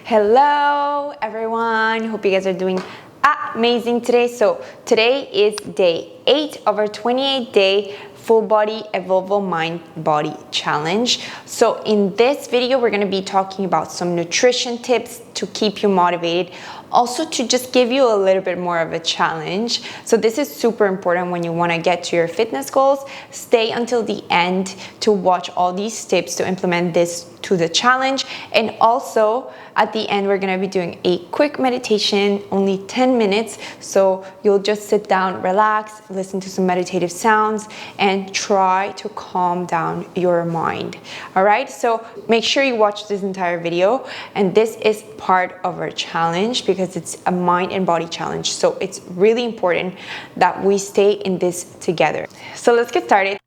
Hello everyone, hope you guys are doing amazing today. So today is day 8 of our 28-day full body Evolvo Mind Body challenge. So in this video we're going to be talking about some nutrition tips to keep you motivated, also to just give you a little bit more of a challenge. So this is super important when you want to get to your fitness goals. Stay until the end to watch all these tips to implement this to the challenge. And also at the end we're going to be doing a quick meditation, only 10 minutes. So you'll just sit down, relax, listen to some meditative sounds, and try to calm down your mind. All right, so make sure you watch this entire video. And this is part of our challenge because it's a mind and body challenge. So it's really important that we stay in this together. So let's get started.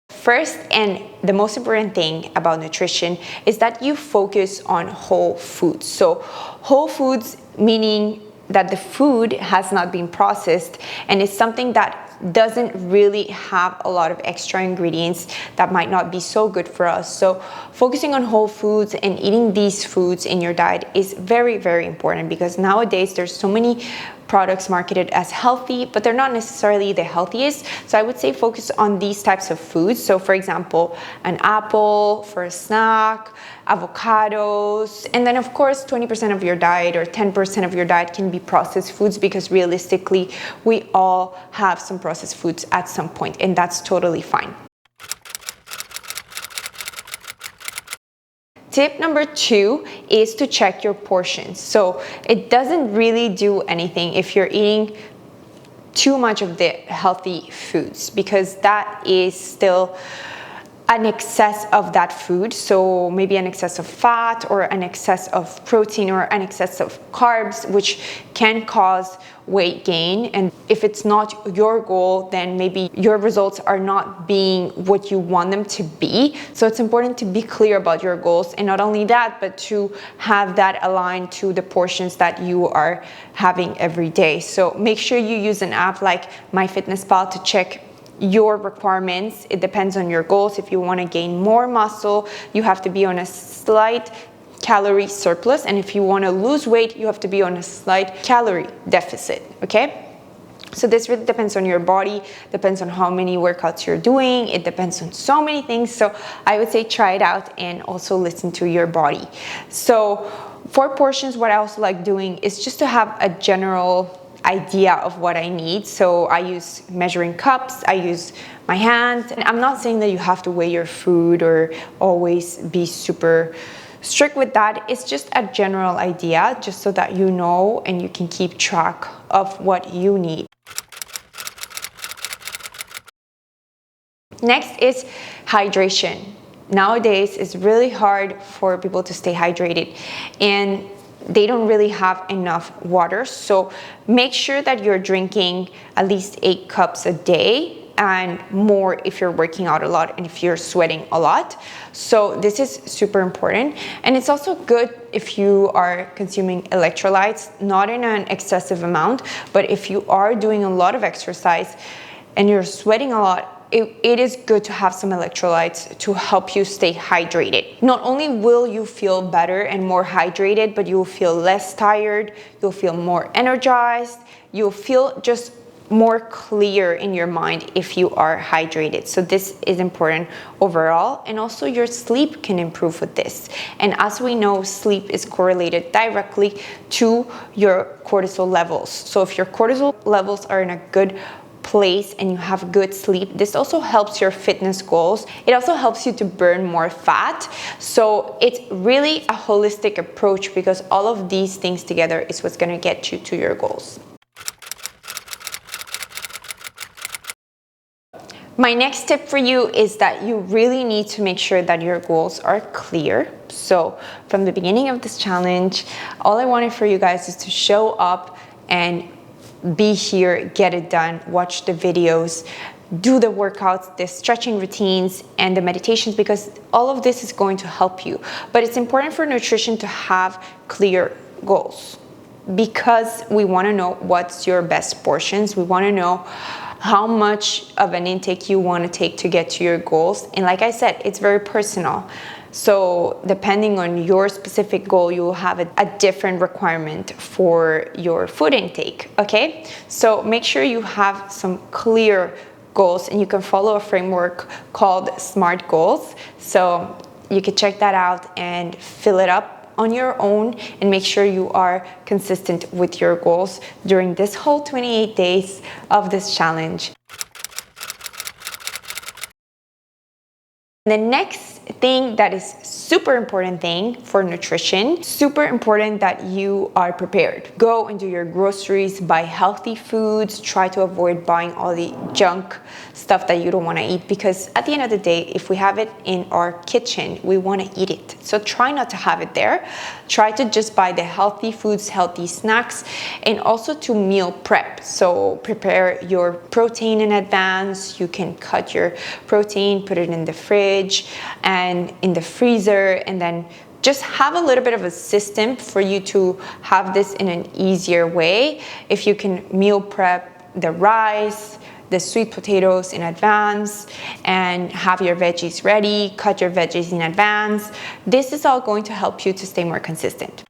First, and the most important thing about nutrition is that you focus on whole foods. So whole foods meaning that the food has not been processed and it's something that doesn't really have a lot of extra ingredients that might not be so good for us. So focusing on whole foods and eating these foods in your diet is very, very important because nowadays there's so many products marketed as healthy, but they're not necessarily the healthiest. So I would say focus on these types of foods. So for example, an apple for a snack, avocados, and then of course 20% of your diet or 10% of your diet can be processed foods because realistically we all have some processed foods at some point, and that's totally fine. Tip number 2 is to check your portions. So it doesn't really do anything if you're eating too much of the healthy foods because that is still an excess of that food. So maybe an excess of fat or an excess of protein or an excess of carbs, which can cause weight gain. And if it's not your goal, then maybe your results are not being what you want them to be. So it's important to be clear about your goals, and not only that, but to have that aligned to the portions that you are having every day. So make sure you use an app like MyFitnessPal to check your requirements. It depends on your goals. If you want to gain more muscle, you have to be on a slight calorie surplus, and if you want to lose weight, you have to be on a slight calorie deficit. Okay, so this really depends on your body, depends on how many workouts you're doing, it depends on so many things. So I would say try it out and also listen to your body. So for portions, what I also like doing is just to have a general idea of what I need. So I use measuring cups, I use my hand, and I'm not saying that you have to weigh your food or always be super strict with that. It's just a general idea, just so that you know and you can keep track of what you need. Next is hydration. Nowadays it's really hard for people to stay hydrated and they don't really have enough water. So make sure that you're drinking at least 8 cups a day and more if you're working out a lot and if you're sweating a lot. So this is super important. And it's also good if you are consuming electrolytes, not in an excessive amount, but if you are doing a lot of exercise and you're sweating a lot, it is good to have some electrolytes to help you stay hydrated. Not only will you feel better and more hydrated, but you'll feel less tired, you'll feel more energized, you'll feel just more clear in your mind if you are hydrated. So this is important overall, and also your sleep can improve with this. And as we know, sleep is correlated directly to your cortisol levels. So if your cortisol levels are in a good place and you have good sleep, this also helps your fitness goals. It also helps you to burn more fat. So it's really a holistic approach because all of these things together is what's going to get you to your goals. My next tip for you is that you really need to make sure that your goals are clear. So from the beginning of this challenge, all I wanted for you guys is to show up and be here, get it done, watch the videos, do the workouts, the stretching routines, and the meditations, because all of this is going to help you. But it's important for nutrition to have clear goals because we want to know what's your best portions. We want to know how much of an intake you want to take to get to your goals. And like I said, it's very personal. So depending on your specific goal, you will have a different requirement for your food intake, okay? So make sure you have some clear goals, and you can follow a framework called SMART goals. So you can check that out and fill it up on your own and make sure you are consistent with your goals during this whole 28 days of this challenge. The next thing that is super important thing for nutrition, super important that you are prepared. Go and do your groceries, buy healthy foods, try to avoid buying all the junk stuff that you don't want to eat, because at the end of the day, if we have it in our kitchen, we want to eat it. So try not to have it there. Try to just buy the healthy foods, healthy snacks, and also to meal prep. So prepare your protein in advance. You can cut your protein, put it in the fridge and in the freezer, and then just have a little bit of a system for you to have this in an easier way. If you can meal prep the rice, the sweet potatoes in advance, and have your veggies ready, cut your veggies in advance, this is all going to help you to stay more consistent.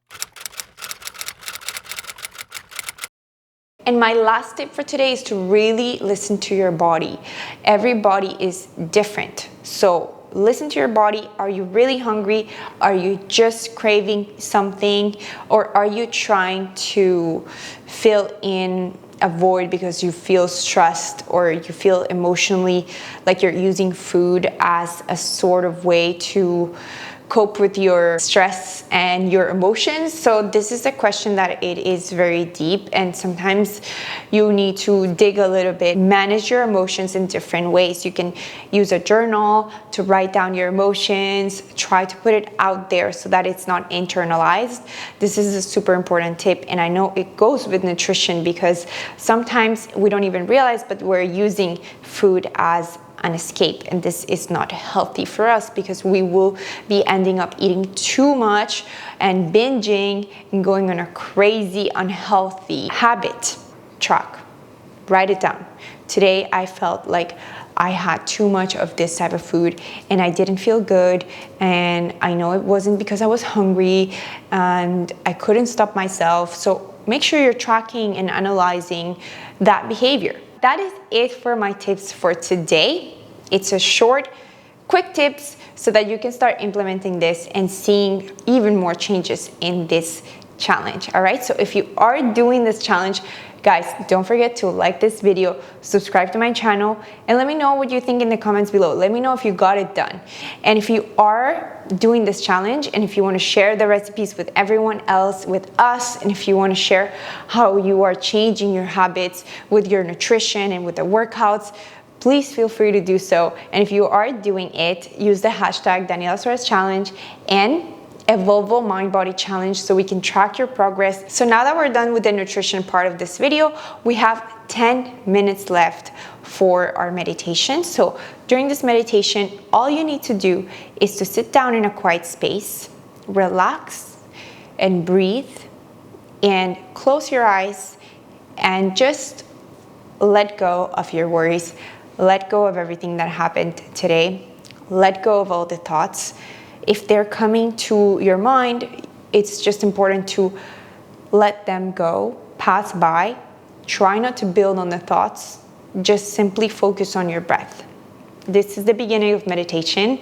And my last tip for today is to really listen to your body. Every body is different. So listen to your body. Are you really hungry? Are you just craving something? Or are you trying to fill in a void because you feel stressed, or you feel emotionally like you're using food as a sort of way to cope with your stress and your emotions? So this is a question that it is very deep, and sometimes you need to dig a little bit, manage your emotions in different ways. You can use a journal to write down your emotions, try to put it out there so that it's not internalized. This is a super important tip, and I know it goes with nutrition because sometimes we don't even realize, but we're using food as an escape, and this is not healthy for us because we will be ending up eating too much and binging and going on a crazy unhealthy habit track. Write it down. Today I felt like I had too much of this type of food and I didn't feel good, and I know it wasn't because I was hungry and I couldn't stop myself. So make sure you're tracking and analyzing that behavior. That is it for my tips for today. It's a short, quick tips so that you can start implementing this and seeing even more changes in this challenge. All right, so if you are doing this challenge, guys, don't forget to like this video, subscribe to my channel, and let me know what you think in the comments below. Let me know if you got it done. And if you are doing this challenge, and if you want to share the recipes with everyone else, with us, and if you want to share how you are changing your habits with your nutrition and with the workouts, please feel free to do so. And if you are doing it, use the hashtag DanielaSuarezChallenge and Evolvo Mind Body Challenge so we can track your progress. So now that we're done with the nutrition part of this video, we have 10 minutes left for our meditation. So during this meditation, all you need to do is to sit down in a quiet space, relax and breathe, and close your eyes and just let go of your worries. Let go of everything that happened today. Let go of all the thoughts. If they're coming to your mind, it's just important to let them go, pass by. Try not to build on the thoughts. Just simply focus on your breath. This is the beginning of meditation,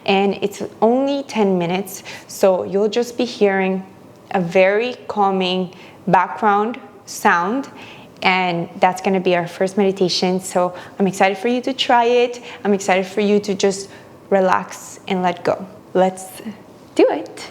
and it's only 10 minutes, so you'll just be hearing a very calming background sound, and that's going to be our first meditation. So I'm excited for you to try it. I'm excited for you to just relax and let go. Let's do it.